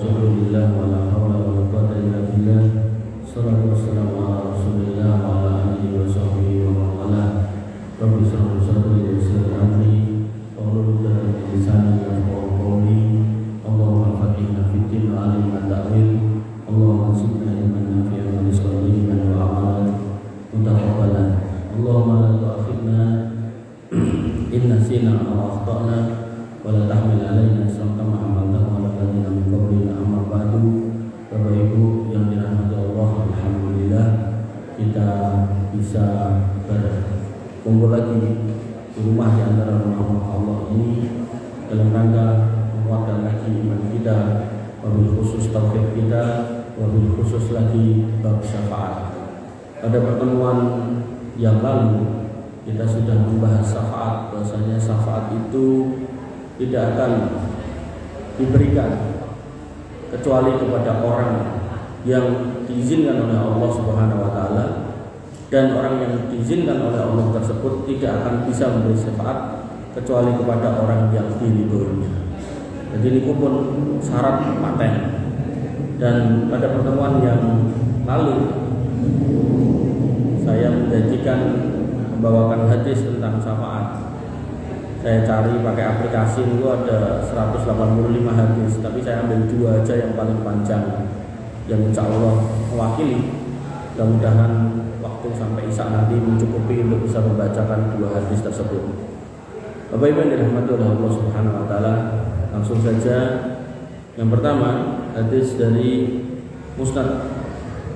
Alhamdulillah wa la haula wa la quwwata illa billah. Shallallahu wassalamu ala Rasulillah wa ala alihi wa sahbihi wa man wala. Rabbi shrah li sadri wa yassir li amri wahlul 'uqdatam min lisani yafqahu qawli. Allahumma faqihna fid din wa 'allimna ta'wil. Allahumma zidna ilman nafi'an wa rizqan thayyiban wa amalan mutaqabbalan. Allahumma la tu'akhidhna in nasina aw akhtana wa la tahmil 'alaina isran kama hamaltahu 'ala alladziina min qablina. Amma ba'du. Bapak Ibu yang dirahmati Allah, alhamdulillah kita bisa berkumpul lagi di rumah di antara rumah Allah ini dalam rangka menguatkan lagi iman kita, wabil khusus tauhid kita, wabil khusus lagi bab syafaat. Pada pertemuan yang lalu kita sudah membahas syafaat, bahwasanya syafaat itu tidak akan diberikan kecuali kepada orang yang diizinkan oleh Allah Subhanahu wa taala, dan orang yang diizinkan oleh Allah tersebut tidak akan bisa memberi syafaat kecuali kepada orang yang diridhoinya. Jadi ini pun syarat paten. Dan pada pertemuan yang lalu saya menjanjikan membawakan hadis tentang syafaat. Saya cari pakai aplikasi itu ada 185 hadis, tapi saya ambil 2 aja yang paling panjang, yang insya Allah mewakili. Mudah-mudahan waktu sampai isya nanti mencukupi untuk bisa membacakan 2 hadis tersebut. Bapak Ibu yang dirahmati oleh Allah Subhanahu wa taala, langsung saja. Yang pertama, hadis dari Musnad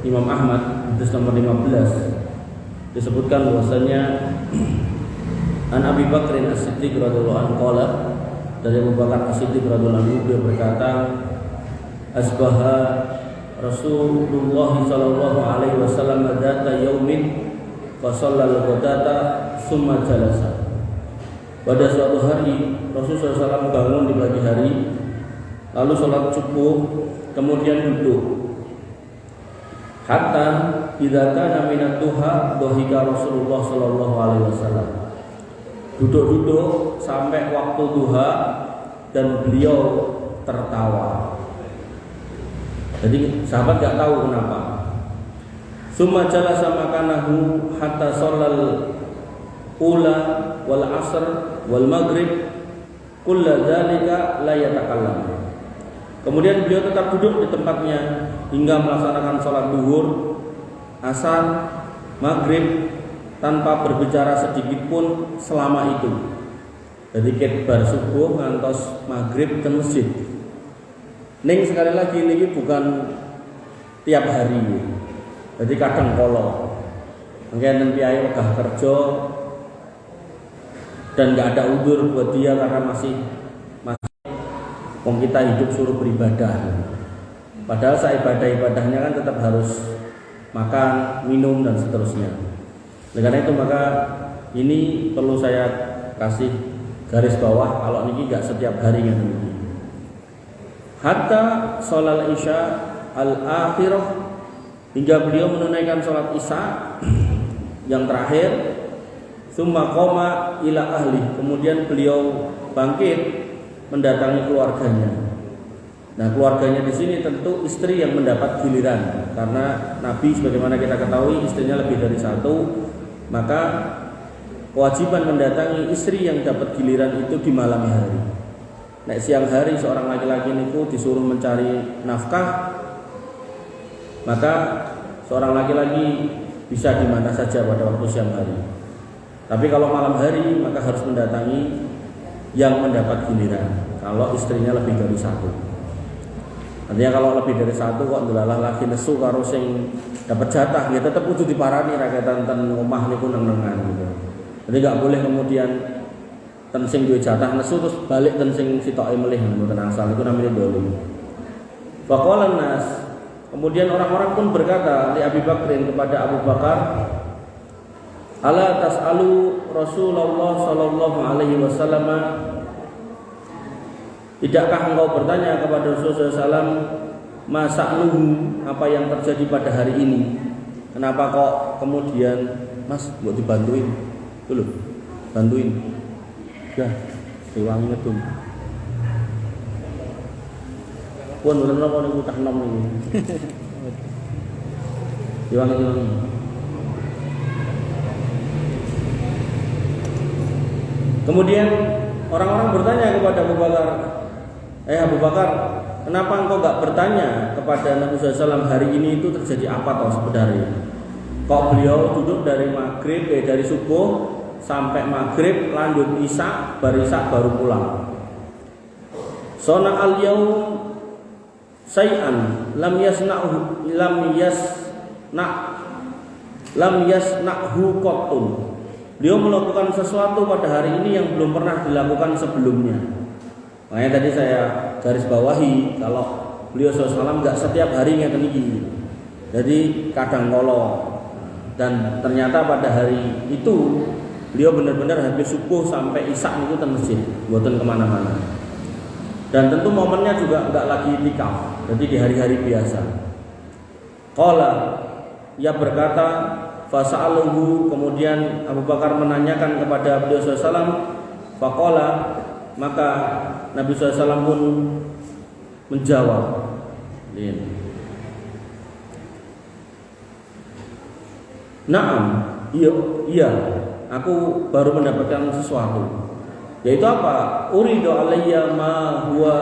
Imam Ahmad, hadis nomor 15, disebutkan bahwasanya An Abi Bakrin As-Siddiq radhiyallahu anhu qala, dari Abu Bakar As-Siddiq radhiyallahu anhu dia berkata, asbaha Rasulullah sallallahu alaihi wasallam dzata yaumin fa shallal ghadata tsumma jalasa. Pada suatu hari Rasulullah SAW bangun di pagi hari, lalu sholat subuh, kemudian duduk. Hatta idza kana minat duha dhahika Rasulullah sallallahu alaihi wasallam. Duduk-duduk sampai waktu duha dan beliau tertawa. Jadi sahabat gak tahu kenapa. Summa jalasa makanahu hatta sholal ula wal asr wal maghrib kulla dzalika la yatakallam. Kemudian beliau tetap duduk di tempatnya hingga melaksanakan sholat zuhur, asar, maghrib tanpa berbicara sedikit pun selama itu. Jadi ketbar subuh ngantos maghrib ke masjid. Ning sekali lagi ini bukan tiap hari. Jadi kadang kala mungkin piye wegah kerja dan nggak ada udzur buat dia karena masih kita hidup suruh beribadah. Padahal ibadah-ibadahnya kan tetap harus makan, minum dan seterusnya. Karena itu maka ini perlu saya kasih garis bawah, kalau ini gak setiap hari kan ini. Hatta sholal isya al-akhirah, hingga beliau menunaikan sholat isya yang terakhir. Tsumma qoma ila ahli, kemudian beliau bangkit mendatangi keluarganya. Nah, keluarganya di sini tentu istri yang mendapat giliran, karena Nabi sebagaimana kita ketahui istrinya lebih dari satu. Maka kewajiban mendatangi istri yang dapat giliran itu di malam hari. Nek siang hari seorang laki-laki niku disuruh mencari nafkah, maka seorang laki-laki bisa di mana saja pada waktu siang hari. Tapi kalau malam hari maka harus mendatangi yang mendapat giliran. Kalau istrinya lebih dari satu. Artinya kalau lebih dari satu kok ndelalah lagi nesu karo sing dapat jatah, ya tetap kudu diparani rakyat ten omah niku neng-nengan gitu. Jadi enggak boleh kemudian ten sing duwe jatah nesu terus balik ten sing sitoke melih mboten asal, itu namanya dolim. Faqala nas, kemudian orang-orang pun berkata li Abi Bakrin kepada Abu Bakar, ala tas'alu Rasulullah sallallahu alaihi wasallam, tidakkah engkau bertanya kepada Rasulullah SAW masa'luhu, apa yang terjadi pada hari ini? Kenapa kok kemudian Mas buat dibantuin dulu, bantuin ya diwangi ngedum. Pun bener apa niku tak nom niku. Diwangi. Kemudian orang-orang bertanya kepada Abu Bakar, Abu Bakar, kenapa engkau gak bertanya kepada Nabi SAW hari ini itu terjadi apa toh sebenarnya? Kok beliau duduk dari dari subuh sampai maghrib, lanjut isya, baru pulang. Sona al-yaum say'an lam yasna'hu qattun. Beliau melakukan sesuatu pada hari ini yang belum pernah dilakukan sebelumnya. Makanya tadi saya garis bawahi kalau beliau SAW nggak setiap hari ngeten iki. Jadi kadang kala, dan ternyata pada hari itu beliau benar-benar habis subuh sampai isya itu ten masjid, mboten kemana-mana. Dan tentu momennya juga nggak lagi itikaf, jadi di hari-hari biasa. Qala, ia berkata, fasa'aluhu, kemudian Abu Bakar menanyakan kepada beliau SAW. Faqala, maka Nabi SAW pun menjawab, Naam, iya, aku baru mendapatkan sesuatu. Yaitu apa? Uridu alayya ma huwa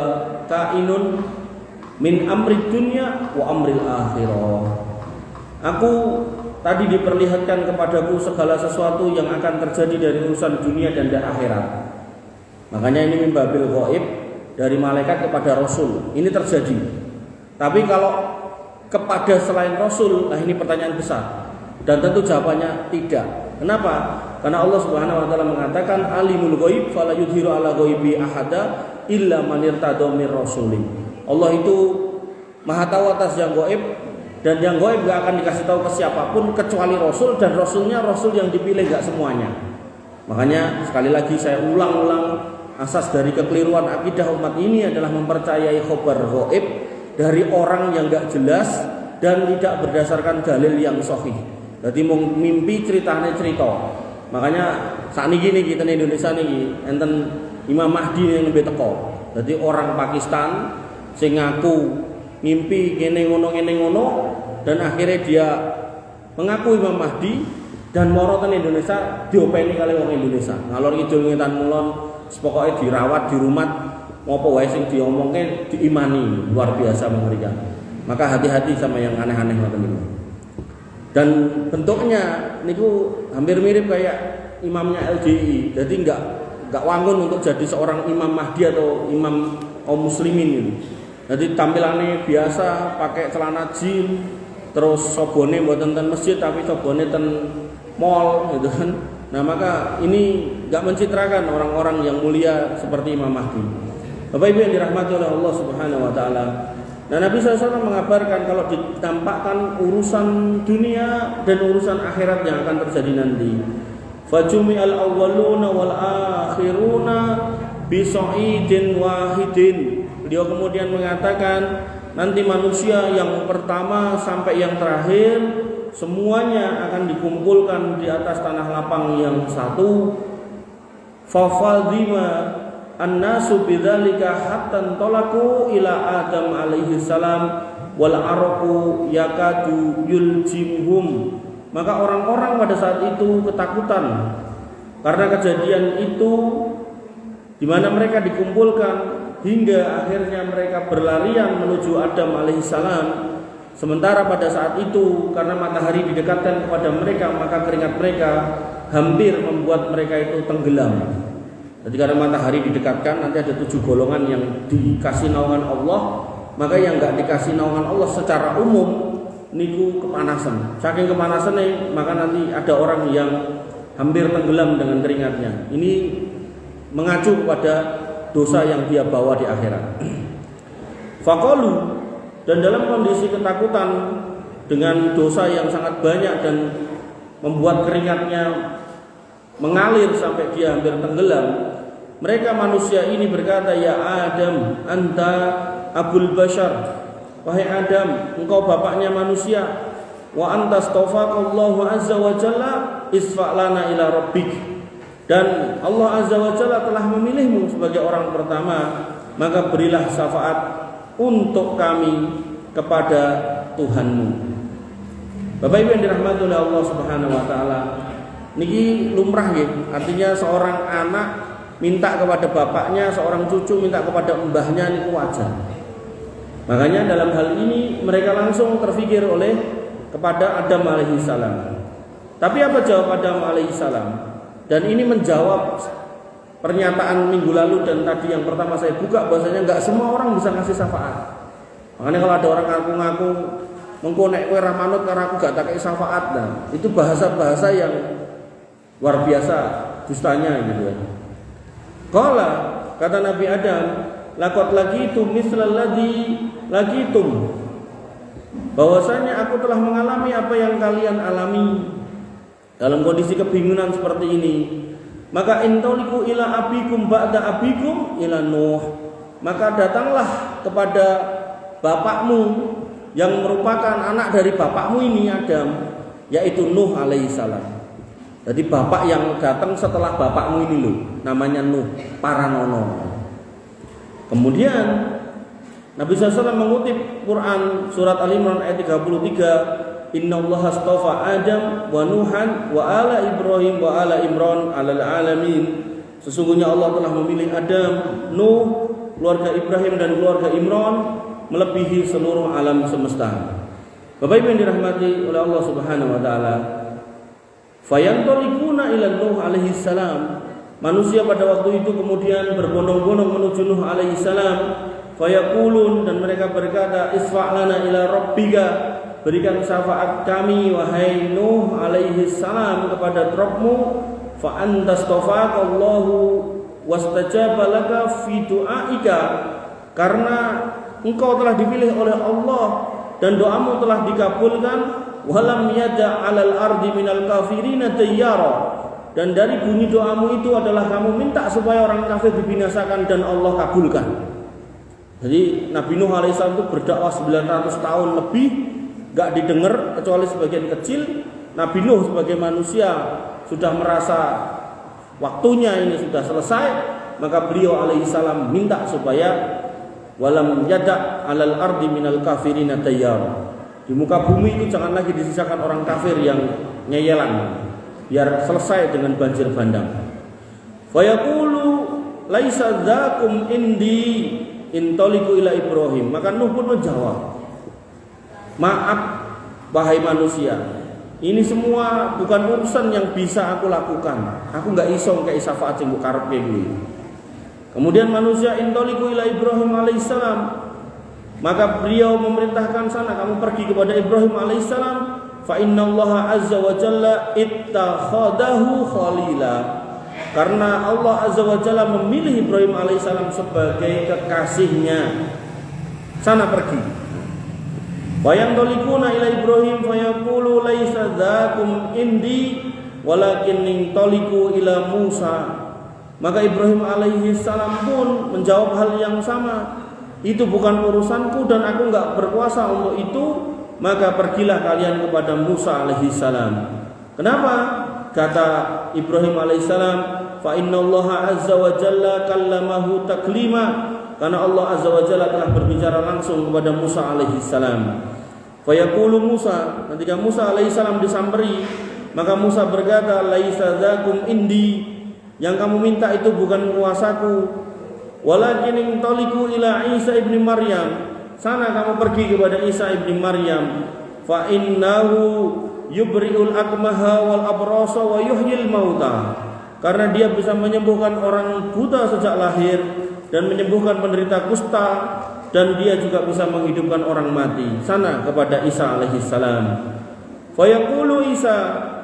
kainun min amri dunya wa amril akhirah. Aku tadi diperlihatkan kepadaku segala sesuatu yang akan terjadi dari urusan dunia dan dari akhirat. Makanya ini min babil ghaib, dari malaikat kepada rasul. Ini terjadi. Tapi kalau kepada selain rasul, nah ini pertanyaan besar. Dan tentu jawabannya tidak. Kenapa? Karena Allah Subhanahu wa taala mengatakan alimul ghaib fala yudhiru ala ghaibi ahada illa man irtada mir rasulin. Allah itu Maha tahu atas yang gaib, dan yang gaib gak akan dikasih tahu ke siapapun kecuali rasul, dan rasulnya rasul yang dipilih gak semuanya. Makanya sekali lagi saya ulang-ulang, asas dari kekeliruan akidah umat ini adalah mempercayai khabar gaib dari orang yang gak jelas dan tidak berdasarkan dalil yang sahih. Jadi mimpi ceritanya cerita. Makanya saat ini kita di Indonesia nih, enten Imam Mahdi yang lebih teko. Jadi orang Pakistan sing ngaku mimpi ngene ngono dan akhirnya dia mengaku Imam Mahdi dan moroten Indonesia diopeni kali wong Indonesia. Ngalor ngidul ngetan mulon, pokoknya dirawat di rumah, ngopo wae sing diomongke diimani, luar biasa mengerikan. Maka hati-hati sama yang aneh-aneh ngoten niku. Dan bentuknya niku hampir mirip kayak imamnya LDI. Jadi enggak wangun untuk jadi seorang Imam Mahdi atau imam kaum muslimin ini. Jadi tampilannya biasa, pakai celana jeans, terus sobone mboten ten masjid tapi sobone ten mall gitu kan. Nah, maka ini enggak mencitrakan orang-orang yang mulia seperti Imam Mahdi. Bapak Ibu yang dirahmati oleh Allah Subhanahu wa taala. Nah, Nabi SAW mengabarkan kalau ditampakkan urusan dunia dan urusan akhirat yang akan terjadi nanti. Fajumi al-awwaluna wal akhiruna bisa'idin wahidin. Beliau kemudian mengatakan nanti manusia yang pertama sampai yang terakhir semuanya akan dikumpulkan di atas tanah lapang yang satu. Fafadhima an-nasu bidzalika hatta tolaku ila Adam alaihi salam wal araqu yakadu yuljimhum. Maka orang-orang pada saat itu ketakutan karena kejadian itu di mana mereka dikumpulkan hingga akhirnya mereka berlarian menuju Adam alaihi salam. Sementara pada saat itu karena matahari didekatkan kepada mereka, maka keringat mereka hampir membuat mereka itu tenggelam. Jadi karena matahari didekatkan, nanti ada 7 golongan yang dikasih naungan Allah, maka yang enggak dikasih naungan Allah secara umum niku kepanasan. Saking kepanasannya, maka nanti ada orang yang hampir tenggelam dengan keringatnya. Ini mengacu kepada dosa yang dia bawa di akhirat. Faqalu, dan dalam kondisi ketakutan dengan dosa yang sangat banyak dan membuat keringatnya mengalir sampai dia hampir tenggelam, mereka manusia ini berkata, ya Adam, anta abul bashar, wahai Adam, engkau bapaknya manusia, wa anta astafaqallahu azza wa jalla isfa'lana ila rabbik, dan Allah azza wa jalla telah memilihmu sebagai orang pertama, maka berilah syafaat untuk kami kepada Tuhanmu. Bapak Ibu yang dirahmati oleh Allah Subhanahu wa taala, niki lumrah nggih, artinya seorang anak minta kepada bapaknya, seorang cucu minta kepada mbahnya, niku wajar. Makanya dalam hal ini mereka langsung terfikir oleh kepada Adam alaihissalam. Tapi apa jawab Adam alaihissalam? Dan ini menjawab pernyataan minggu lalu dan tadi yang pertama saya buka, bahwasanya nggak semua orang bisa ngasih syafaat. Makanya kalau ada orang ngaku-ngaku mengkonek kowe ra manut karena aku gak tak kei syafaat, nah, itu bahasa-bahasa yang luar biasa dustanya gitu ya. Qala, kata Nabi Adam, laqad laqitum mislal ladzi laqitum. Bahwasanya aku telah mengalami apa yang kalian alami. Dalam kondisi kebingungan seperti ini, maka intoliku ila abikum ba'da abikum ila Nuh. Maka datanglah kepada bapakmu yang merupakan anak dari bapakmu ini Adam, yaitu Nuh alaihissalam. Jadi bapak yang datang setelah bapakmu ini loh, namanya Nuh Paranono. Kemudian Nabi SAW mengutip Quran surat Al-Imran ayat 33, Innallaha astafa Adam wa Nuhan wa ala Ibrahim wa ala Imran alal alamin. Sesungguhnya Allah telah memilih Adam, Nuh, keluarga Ibrahim dan keluarga Imran melebihi seluruh alam semesta. Bapak Ibu yang dirahmati oleh Allah Subhanahu wa taala, fayantalikuna ila Nuh alaihi salam. Manusia pada waktu itu kemudian berbondong-bondong menuju Nuh alaihi salam. Fayaqulun, dan mereka berkata, isfa'lana ila rabbika, berikan syafaat kami wahai Nuh alaihi salam kepada Rabbmu. Fa antastafaqallahu wastajaba laka fi du'aika, karena engkau telah dipilih oleh Allah dan doamu telah dikabulkan. Walam yada 'alal ardi minal kafirina dayyara, dan dari bunyi doamu itu adalah kamu minta supaya orang kafir dibinasakan dan Allah kabulkan. Jadi Nabi Nuh alaihissalam itu berdakwah 900 tahun lebih, gak didengar kecuali sebagian kecil. Nabi Nuh sebagai manusia sudah merasa waktunya ini sudah selesai, maka beliau alaihissalam minta supaya walam yada 'alal ardi minal kafirina dayyar. Di muka bumi itu jangan lagi disisakan orang kafir yang nyeyelan, biar selesai dengan banjir bandang. Fa yaqulu laisa dzakum indi intoliku ila Ibrahim. Maka Nuh pun menjawab, maaf wahai manusia, ini semua bukan urusan yang bisa aku lakukan. Aku enggak iso ngekei syafaat sing mbok karepe kuwi. Kemudian manusia intoliku ila Ibrahim alaihissalam, maka beliau memerintahkan sana kamu pergi kepada Ibrahim alaihissalam. Fa innallaha azza wa jalla ittakhadahu khalila, karena Allah azza wa jalla memilih Ibrahim alaihissalam sebagai kekasihnya. Sana pergi. Fayamtolikuna ila Ibrahim fayaqulu laisa dzakum indi walakin intoliku ila Musa. Maka Ibrahim alaihissalam pun menjawab hal yang sama, itu bukan urusanku dan aku enggak berkuasa untuk itu, maka pergilah kalian kepada Musa alaihissalam. Kenapa? Kata Ibrahim alaihissalam, fa innallaha azza wa jalla kallamahu taklima, karena Allah azza wa jalla telah berbicara langsung kepada Musa alaihissalam. Fa yaqulu Musa, ketika Musa alaihissalam disamperi, maka Musa berkata, laisa dzakum indi, yang kamu minta itu bukan kuasaku, walakin intaliku ila Isa ibni Maryam, sana kamu pergi kepada Isa ibni Maryam. Fa innahu yubri'ul akmaha wal abrasa wa yuhyil mauta, karena dia bisa menyembuhkan orang buta sejak lahir dan menyembuhkan penderita kusta, dan dia juga bisa menghidupkan orang mati. Sana kepada Isa alaihissalam. Fa yaqulu Isa,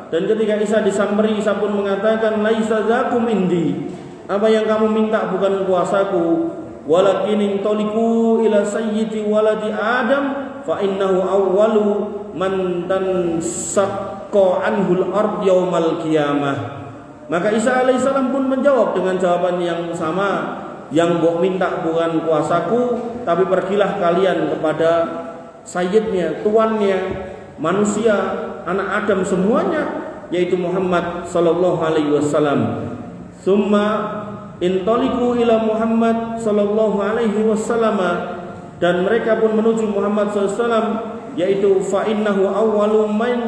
dan ketika Isa disamperi, Isa pun mengatakan, laisa dzakum indi, apa yang kamu minta bukan kuasaku, walakin intoliku ila sayyidi waladi Adam fa innahu awwalu man tansaqqa anhul ard yaumal qiyamah. Maka Isa alaihissalam pun menjawab dengan jawaban yang sama, yang mbok minta bukan kuasaku, tapi pergilah kalian kepada sayyidnya, tuannya manusia, anak Adam semuanya, yaitu Muhammad sallallahu alaihi wasallam. Summa intoliku ila Muhammad sallallahu alaihi wasallam, dan mereka pun menuju Muhammad SAW, yaitu fa innahu awwalu man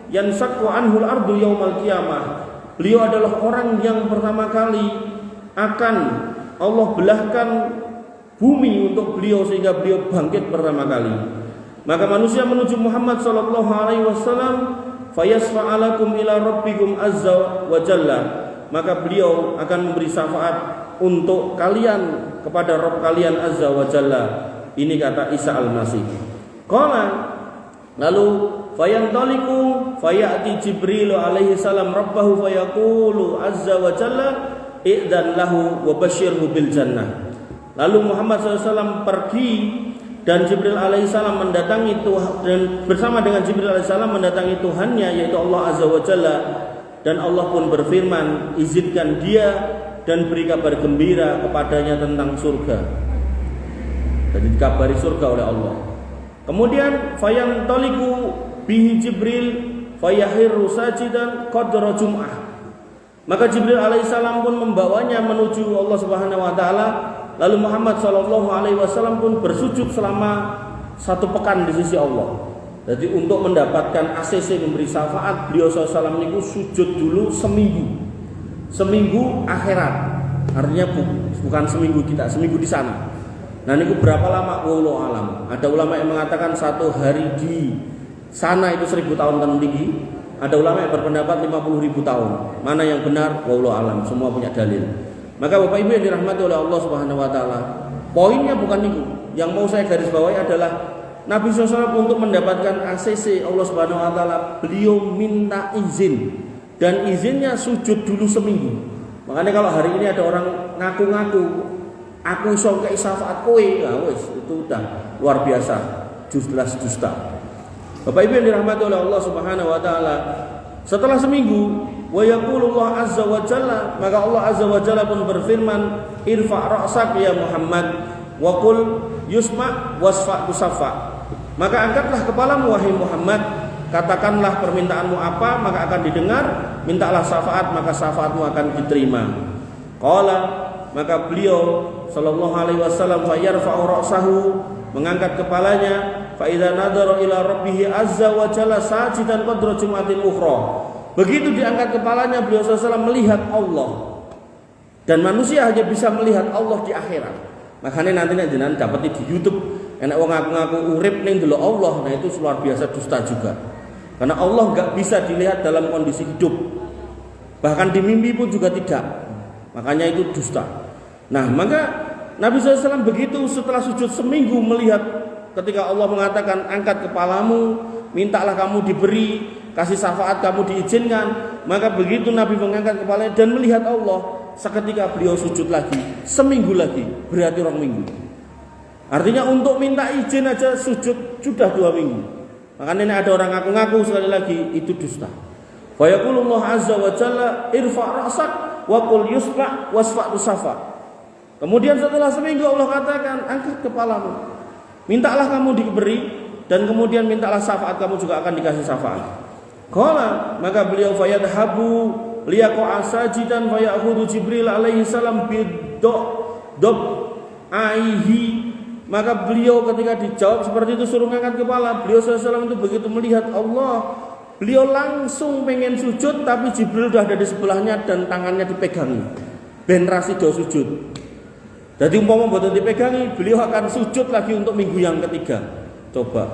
yansaqqu anhul ardu yaumal qiyamah. Beliau adalah orang yang pertama kali akan Allah belahkan bumi untuk beliau sehingga beliau bangkit pertama kali. Maka manusia menuju Muhammad sallallahu alaihi wasallam, fayasfa'alakum ila rabbikum azza wa jalla. Maka beliau akan memberi syafaat untuk kalian kepada Rabb kalian azza wa jalla. Ini kata Isa al-Masih. Qala, lalu fayantaliku fayati Jibril alaihi salam rabbahu fayaqulu azza wa jalla i'dan lahu wa basyirhu bil jannah. Lalu Muhammad SAW pergi dan Jibril alaihissalam mendatangi Tuhan, dan bersama dengan Jibril alaihissalam mendatangi Tuhannya, yaitu Allah azza wa jalla, dan Allah pun berfirman, izinkan dia dan beri kabar gembira kepadanya tentang surga. Jadi dikabari surga oleh Allah. Kemudian fayantaliku bihi Jibril fayahirru sajidan qadra jum'ah. Maka Jibril alaihissalam pun membawanya menuju Allah Subhanahu wa taala. Lalu Muhammad sallallahu alaihi wasallam pun bersujud selama 1 pekan di sisi Allah. Jadi untuk mendapatkan ACC memberi syafaat, beliau SAW niku sujud dulu seminggu. Seminggu akhirat. Artinya bukan seminggu kita, seminggu di sana. Nah niku berapa lama? Wallahu alam. Ada ulama yang mengatakan 1 hari di sana itu 1000 tahun dan tinggi. Ada ulama yang berpendapat 50.000 tahun. Mana yang benar? Wallahu alam. Semua punya dalil. Maka Bapak Ibu yang dirahmati oleh Allah Subhanahu wa taala, poinnya bukan itu. Yang mau saya garis bawahi adalah Nabi SAW untuk mendapatkan ACC Allah Subhanahu wa taala, beliau minta izin, dan izinnya sujud dulu seminggu. Makanya kalau hari ini ada orang ngaku-ngaku aku iso kei syafaat kowe, nah wis itu udah luar biasa, jelas dusta. Bapak Ibu yang dirahmati oleh Allah Subhanahu wa taala, setelah seminggu wa yaqulullah azza wa jalla, maka Allah azza wa jalla pun berfirman, irfa' ra'sak ya Muhammad wa qul yusma' wasfa' tusaffa. Maka angkatlah kepalamu wahai Muhammad, katakanlah permintaanmu apa maka akan didengar, mintalah syafaat maka syafaatmu akan diterima. Qala, maka beliau sallallahu alaihi wasallam fa yarfa'u ra'sahu, mengangkat kepalanya, fa idza nadara ila rabbih azza wa jalla sajidan qadra jum'atin ukhra. Begitu diangkat kepalanya, beliau SAW melihat Allah. Dan manusia hanya bisa melihat Allah di akhirat. Makanya nantinya jenengan dapat di YouTube, enak wong ngaku-ngaku urip ning delok Allah, nah itu luar biasa dusta juga. Karena Allah enggak bisa dilihat dalam kondisi hidup. Bahkan di mimpi pun juga tidak. Makanya itu dusta. Nah, maka Nabi SAW begitu setelah sujud seminggu melihat ketika Allah mengatakan angkat kepalamu, mintalah kamu diberi, kasih syafaat kamu diizinkan. Maka begitu Nabi mengangkat kepalanya dan melihat Allah, seketika beliau sujud lagi, seminggu lagi, berarti 2 minggu. Artinya untuk minta izin aja sujud sudah 2 minggu. Makanya ini ada orang ngaku-ngaku, sekali lagi itu dusta. Fa yaqulullah azza wa jalla irfa' ra'sak wa qul yusfa' wasfa' tusafa. Kemudian setelah seminggu Allah katakan angkat kepalamu, mintalah kamu diberi, dan kemudian mintalah syafaat kamu juga akan dikasih syafaat. Qala, maka beliau fayadhabu liyaqa sajidan fayakhudhu Jibril alaihi salam biddob aihi. Maka beliau ketika dijawab seperti itu suruh ngangkat kepala, beliau SAW itu begitu melihat Allah, beliau langsung pengen sujud, tapi Jibril sudah ada di sebelahnya dan tangannya dipegangi. Ben rasido sujud. Jadi umpama mboten dipegangi, beliau akan sujud lagi untuk minggu yang ketiga. Coba.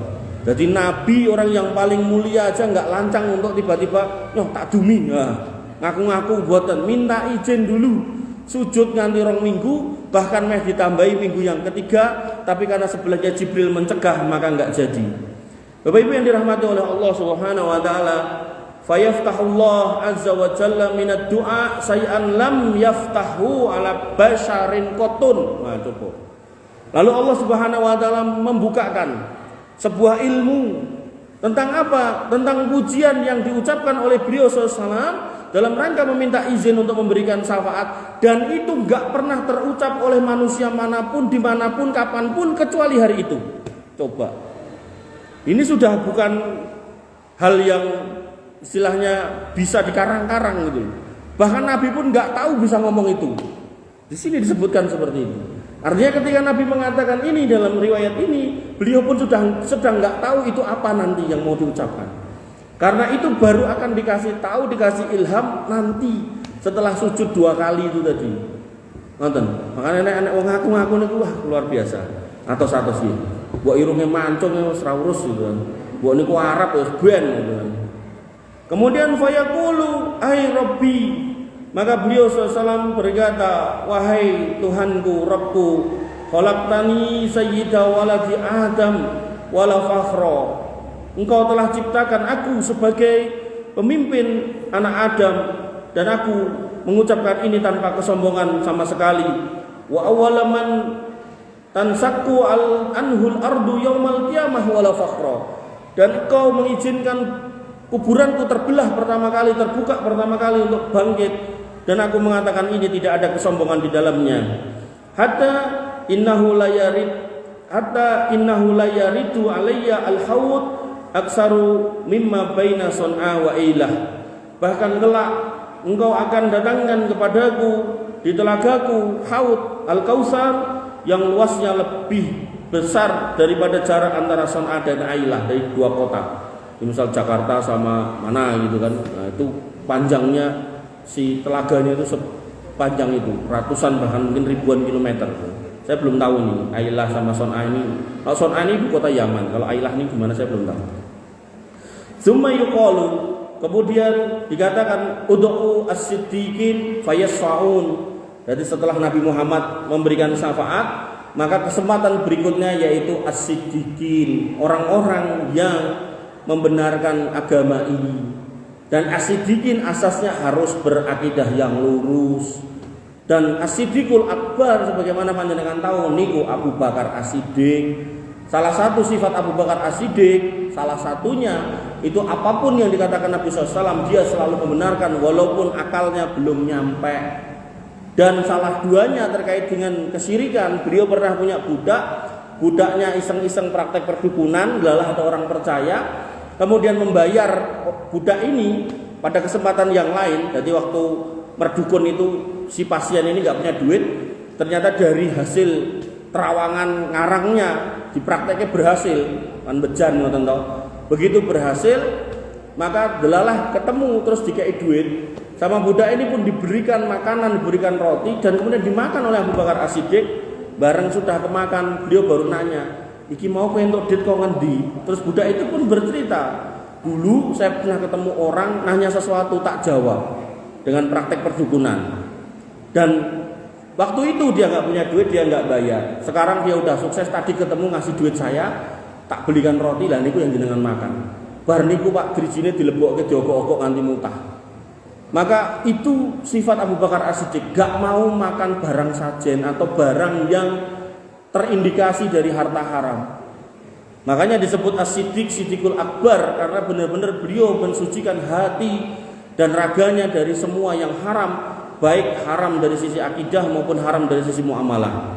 Jadi Nabi orang yang paling mulia aja nggak lancang untuk tiba-tiba tak dumi, ngaku-ngaku buatan, minta izin dulu sujud nganti 2 minggu, bahkan meh ditambahi minggu yang ketiga, tapi karena sebelahnya Jibril mencegah maka nggak jadi. Bapak Ibu yang dirahmati oleh Allah Subhanahu wa taala, fayaftahullah azza wa jalla minad du'a say'an lam yaftahu ala basharin qatun. Nah, coba. Lalu Allah Subhanahu wa taala membukakan sebuah ilmu tentang apa? Tentang pujian yang diucapkan oleh beliau SAW dalam rangka meminta izin untuk memberikan syafaat, dan itu gak pernah terucap oleh manusia manapun, dimanapun, kapanpun kecuali hari itu. Coba. Ini sudah bukan hal yang istilahnya bisa dikarang-karang gitu. Bahkan Nabi pun gak tahu bisa ngomong itu. Di sini disebutkan seperti itu. Artinya ketika Nabi mengatakan ini dalam riwayat ini, beliau pun sedang nggak tahu itu apa nanti yang mau diucapkan. Karena itu baru akan dikasih tahu, dikasih ilham nanti setelah sujud 2 kali itu tadi. Nonton. Makanya nek wong ngaku niku wah luar biasa. Atos-atos iki. Mbok irunge mancung wis ra urus gitu kan. Mbok niku Arab wis ben gitu kan. Kemudian fayaqulu ai rabbi, maka beliau SAW berkata, wahai Tuhanku, Rabbku, khalaqtani sayyida waladi Adam wala fakhra. Engkau telah ciptakan aku sebagai pemimpin anak Adam, dan aku mengucapkan ini tanpa kesombongan sama sekali. Wa awwalaman tansakku anhul ardu yaumal qiyamah wala fakhra. Dan engkau mengizinkan kuburanku terbelah pertama kali, terbuka pertama kali untuk bangkit, dan aku mengatakan ini tidak ada kesombongan di dalamnya. Hatta innahu la yaridu alayya al-haud aksaru mimma baina Son'a wa Ailah. Bahkan kelak engkau akan datangkan kepadaku di telagaku haud al-Kautsar yang luasnya lebih besar daripada jarak antara Son'a dan Ailah, dari 2 kota. Misal Jakarta sama mana gitu kan. Nah, itu panjangnya si telaganya itu sepanjang itu, ratusan bahkan mungkin ribuan kilometer. Saya belum tahu nih Ailah sama Son'a ini. Kalau Son'a ini ibu kota Yaman, kalau Ailah ini gimana saya belum tahu. Summa yuqalu, kemudian dikatakan ud'u as-siddiqin fayasfa'un. Jadi setelah Nabi Muhammad memberikan syafaat, maka kesempatan berikutnya yaitu as-siddiqin, orang-orang yang membenarkan agama ini. Dan as-siddiqin asasnya harus berakidah yang lurus. Dan as-siddiqul akbar sebagaimana panjenengan tahu niku Abu Bakar As-Siddiq. Salah satu sifat Abu Bakar As-Siddiq, salah satunya itu apapun yang dikatakan Nabi SAW dia selalu membenarkan walaupun akalnya belum nyampe. Dan salah duanya terkait dengan kesyirikan, beliau pernah punya budaknya iseng-iseng praktek perdukunan, lalah atau orang percaya. Kemudian membayar budak ini pada kesempatan yang lain. Jadi waktu merdukun itu si pasien ini nggak punya duit, ternyata dari hasil terawangan ngarangnya diprakteknya berhasil, kan bejan ngoten to. Begitu berhasil, maka delalah ketemu terus dikei duit. Sama budak ini pun diberikan makanan, diberikan roti, dan kemudian dimakan oleh Abu Bakar As-Siddiq. Bareng sudah kemakan, beliau baru nanya, iki mau kowe entuk dit kok ngendi? Terus budak itu pun bercerita, dulu saya pernah ketemu orang nanya sesuatu tak jawab dengan praktek perdukunan. Dan waktu itu dia nggak punya duit, dia nggak bayar. Sekarang dia udah sukses, tadi ketemu ngasih duit saya, tak belikan roti lah niku yang jenengan makan. Bar niku Pak drijine dilebokke diogok-ogok nganti mutah. Maka itu sifat Abu Bakar As-Siddiq, gak mau makan barang sajen atau barang yang terindikasi dari harta haram. Makanya disebut As-Siddiq, Siddiqul Akbar, karena benar-benar beliau mensucikan hati dan raganya dari semua yang haram, baik haram dari sisi akidah maupun haram dari sisi muamalah.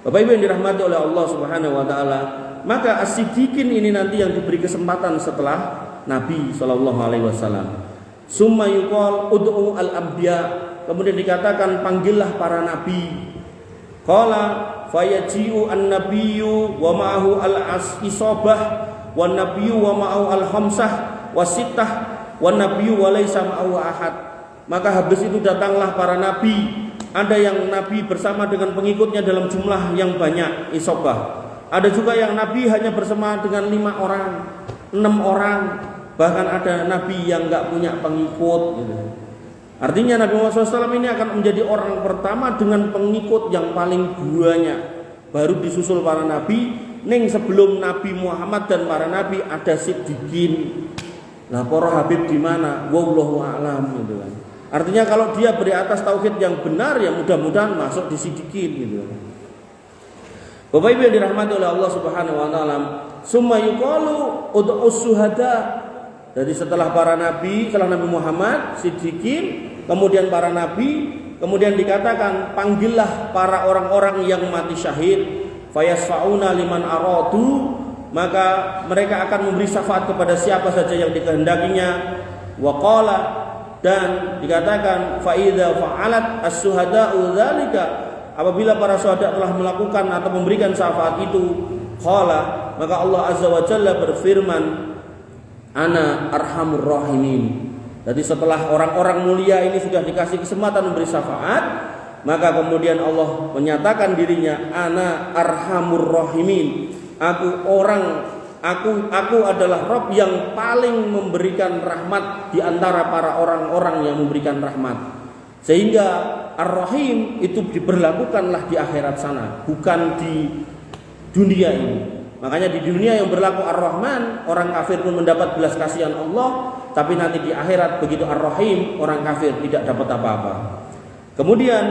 Bapak Ibu yang dirahmati oleh Allah Subhanahu wa taala, maka As-Siddiqin ini nanti yang diberi kesempatan setelah Nabi sallallahu alaihi wasallam. Summa yuqal ud'u al-anbiya, kemudian dikatakan panggillah para nabi. Qala fayaji'u an-nabiyyu wa ma'ahu al-isabah wan nabiyyu wa ma'ahu al-khamsah wasittah wan nabiyyu wa laysa ma'ahu ahad. Maka habis itu datanglah para nabi. Ada yang nabi bersama dengan pengikutnya dalam jumlah yang banyak, isabah. Ada juga yang nabi hanya bersama dengan 5 orang, 6 orang. Bahkan ada nabi yang enggak punya pengikut gitu. Artinya Nabi Muhammad SAW ini akan menjadi orang pertama dengan pengikut yang paling banyak. Baru disusul para nabi. Ning sebelum Nabi Muhammad dan para nabi ada siddiqin. Lah para habib di mana? Wallahu a'lam gitu kan. Artinya kalau dia beri atas tauhid yang benar ya mudah-mudahan masuk di siddiqin gitu. Bapak Ibu yang dirahmati oleh Allah Subhanahu wa taala, summa yuqalu ud'us syuhada. Jadi setelah para nabi, setelah Nabi Muhammad, siddiqin, kemudian para nabi, kemudian dikatakan panggillah para orang-orang yang mati syahid, fayasfa'una liman aradu, maka mereka akan memberi syafaat kepada siapa saja yang dikehendakinya. Wa qala, dan dikatakan fa idza fa'alat as-syuhada'u dzalika apabila para syuhada telah melakukan atau memberikan syafaat itu, qala, maka Allah Azza wa Jalla berfirman, ana arhamur rahimin. Jadi setelah orang-orang mulia ini sudah dikasih kesempatan memberi syafaat, maka kemudian Allah menyatakan dirinya, ana arhamur rahimin. Aku adalah Rabb yang paling memberikan rahmat di antara para orang-orang yang memberikan rahmat. Sehingga Ar-Rahim itu diberlakukanlah di akhirat sana, bukan di dunia ini. Makanya di dunia yang berlaku Ar-Rahman, orang kafir pun mendapat belas kasihan Allah, tapi nanti di akhirat begitu Ar-Rahim, orang kafir tidak dapat apa-apa. Kemudian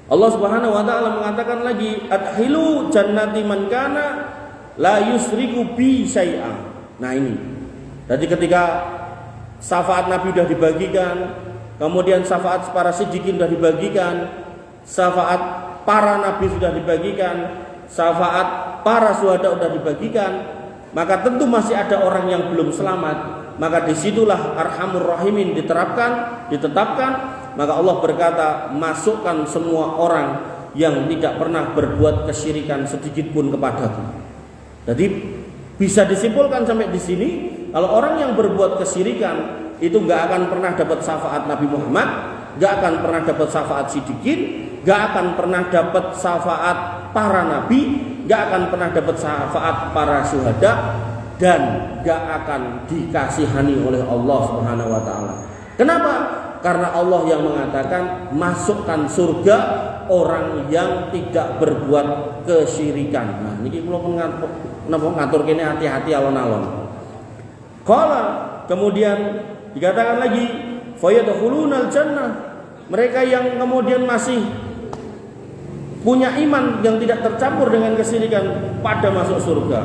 Allah Subhanahu wa taala mengatakan lagi, adhilu jannati man kana la yusriku bi syai'a. Nah ini. Jadi ketika syafaat Nabi sudah dibagikan, kemudian syafaat para siddiqin sudah dibagikan, syafaat para nabi sudah dibagikan, syafaat para syuhada sudah dibagikan, maka tentu masih ada orang yang belum selamat. Maka disitulah Arhamur Rahimin ditetapkan. Maka Allah berkata, masukkan semua orang yang tidak pernah berbuat kesyirikan sedikit pun kepadaku. Jadi bisa disimpulkan sampai di sini, kalau orang yang berbuat kesyirikan itu nggak akan pernah dapat syafaat Nabi Muhammad, nggak akan pernah dapat syafaat siddiqin, nggak akan pernah dapat syafaat para nabi, nggak akan pernah dapat syafaat para syuhada, dan nggak akan dikasihani oleh Allah Subhanahu wa taala. Kenapa? Karena Allah yang mengatakan masukkan surga orang yang tidak berbuat kesyirikan. Nah, niki kula ngatur kene hati-hati alon-alon. Qala, kemudian dikatakan lagi, fayadkhulunal jannah. Mereka yang kemudian masih punya iman yang tidak tercampur dengan kesyirikan pada masuk surga.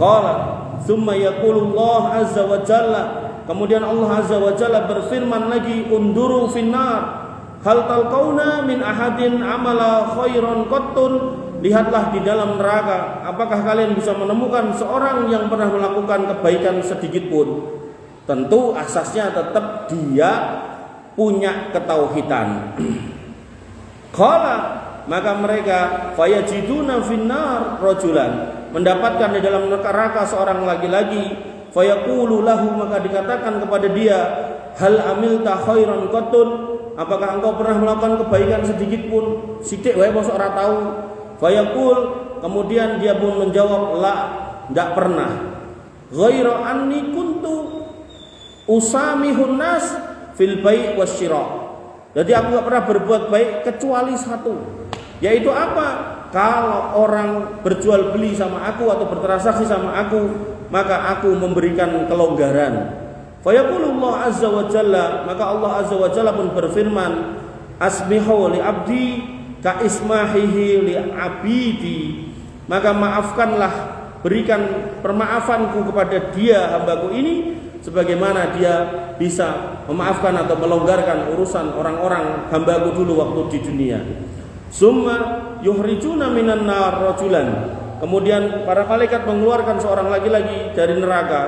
Qala, tsumma yaqulullah azza wa jalla. Kemudian Allah Azza wa Jalla berfirman lagi, unduru finnar hal talqauna min ahadin amala khairan qattun. Lihatlah di dalam neraka, apakah kalian bisa menemukan seorang yang pernah melakukan kebaikan sedikit pun? Tentu asasnya tetap dia punya ketauhidan. Qala, maka mereka fayajiduna finnar rajulan, mendapatkan di dalam neraka seorang laki-laki. Fayaqulu lahu, maka dikatakan kepada dia, hal amilta khairan qattun, apakah engkau pernah melakukan kebaikan sedikit pun? Sithik wae mosok ora tahu. Fayaqul, kemudian dia pun menjawab, la, enggak pernah. Ghaira anni kuntu usamihun nas fil bai' wasyira. Jadi aku enggak pernah berbuat baik kecuali satu, yaitu apa? Kalau orang berjual beli sama aku atau bertransaksi sama aku, maka aku memberikan kelonggaran. Fayaqulullah azza wa jalla, maka Allah azza wa jalla pun berfirman, asmihu li abdi ka ismahihi li abidi. Maka maafkanlah, berikan permaafanku kepada dia hambaku ini sebagaimana dia bisa memaafkan atau melonggarkan urusan orang-orang hambaku dulu waktu di dunia. Summa yuhrijuna minan nar rajulan. Kemudian para malaikat mengeluarkan seorang laki-laki dari neraka.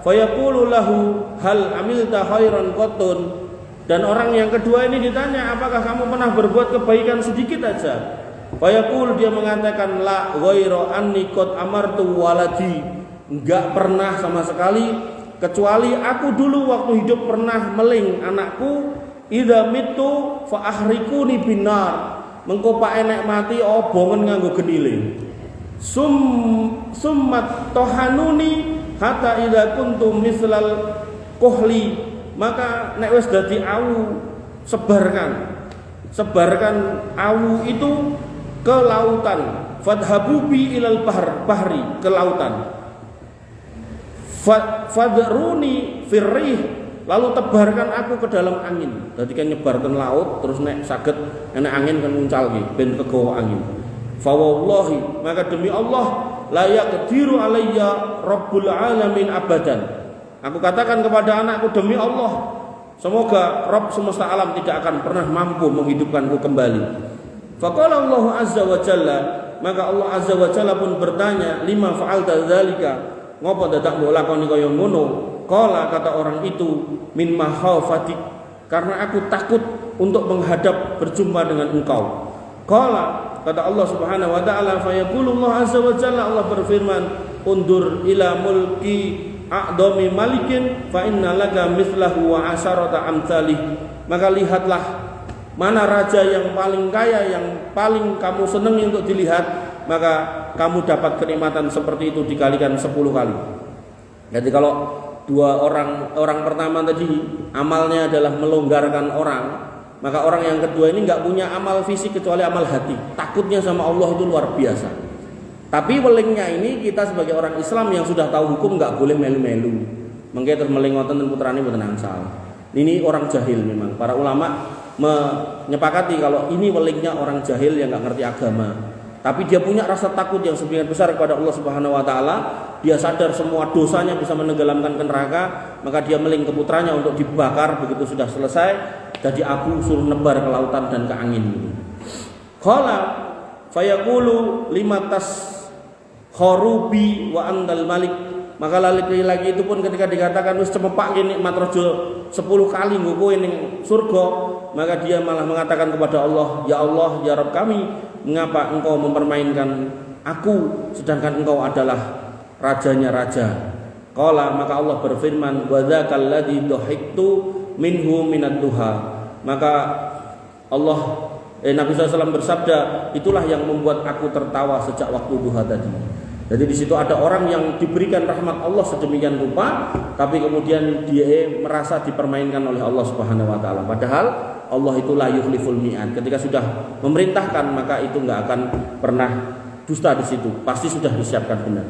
Fayaqulu lahu hal amilta khairan qattun. Dan orang yang kedua ini ditanya, apakah kamu pernah berbuat kebaikan sedikit aja? Fayaqul, dia mengatakan, la ghaira anni qad amartu waladi. Enggak pernah sama sekali, kecuali aku dulu waktu hidup pernah meling anakku, idza mitu fa ahrikuni binar. Mengko pak enek mati obongen nganggo genile. Summat tohanuni hatta idza kuntum mislal kohli. Maka nek wis dadi awu, sebarkan awu itu ke lautan. Fadhabubi ilal bahri, ke lautan. Fadruni firrih, lalu tebarkan aku ke dalam angin. Jadi kan nyebarkan laut, terus nek saged enek angin kan muncal ki ben kegawa angin. Fa wallahi, maka demi Allah, la yaqdiru alayya rabbul alamin abadan. Aku katakan kepada anakku, demi Allah, semoga Rabb semesta alam tidak akan pernah mampu menghidupkanku kembali. Faqala Allah azza wa jalla, maka Allah azza wa jalla pun bertanya, lima fa'alta dzalika? Ngopo dadak mbok lakoni kaya ngono? Qala, kata orang itu, min mahafatik, karena aku takut untuk menghadap berjumpa dengan engkau. Qala, kata Allah Subhanahu wa taala, fa yaqulullah azza wa jalla, Allah berfirman, undur ila mulki a'dami malikin fa inna laka mithlahu wa asharata amsalih. Maka lihatlah mana raja yang paling kaya, yang paling kamu senangi untuk dilihat, maka kamu dapat kenikmatan seperti itu dikalikan 10 kali. Jadi kalau dua orang pertama tadi amalnya adalah melonggarkan orang, maka orang yang kedua ini nggak punya amal fisik kecuali amal hati. Takutnya sama Allah itu luar biasa. Tapi welingnya ini kita sebagai orang Islam yang sudah tahu hukum nggak boleh melu-melu. Mengke terus melingoten dan putrane mboten angsal. Ini orang jahil memang. Para ulama menyepakati kalau ini welingnya orang jahil yang nggak ngerti agama. Tapi dia punya rasa takut yang sebagian besar kepada Allah Subhanahu wa taala. Dia sadar semua dosanya bisa menenggelamkan ke neraka, maka dia meling ke putranya untuk dibakar. Begitu sudah selesai, jadi abu suruh nebar ke lautan dan ke angin. Qala fayaqulu limatas kharubi wa andal malik. Maka laki-laki itu pun ketika dikatakan wis cemepak nikmat raja 10 kali nggo kowe ning surga, maka dia malah mengatakan kepada Allah, ya Allah, ya Rabb kami, mengapa engkau mempermainkan aku sedangkan engkau adalah rajanya raja. Qala, maka Allah berfirman, wa dzakal ladzi dhahiktu minhu minad duha. Maka Nabi SAW bersabda, itulah yang membuat aku tertawa sejak waktu duha tadi. Jadi di situ ada orang yang diberikan rahmat Allah sedemikian rupa, tapi kemudian dia merasa dipermainkan oleh Allah Subhanahu wa taala. Padahal Allah itu la yukhliful mi'ad. Ketika sudah memerintahkan, maka itu enggak akan pernah dusta di situ. Pasti sudah disiapkan benar.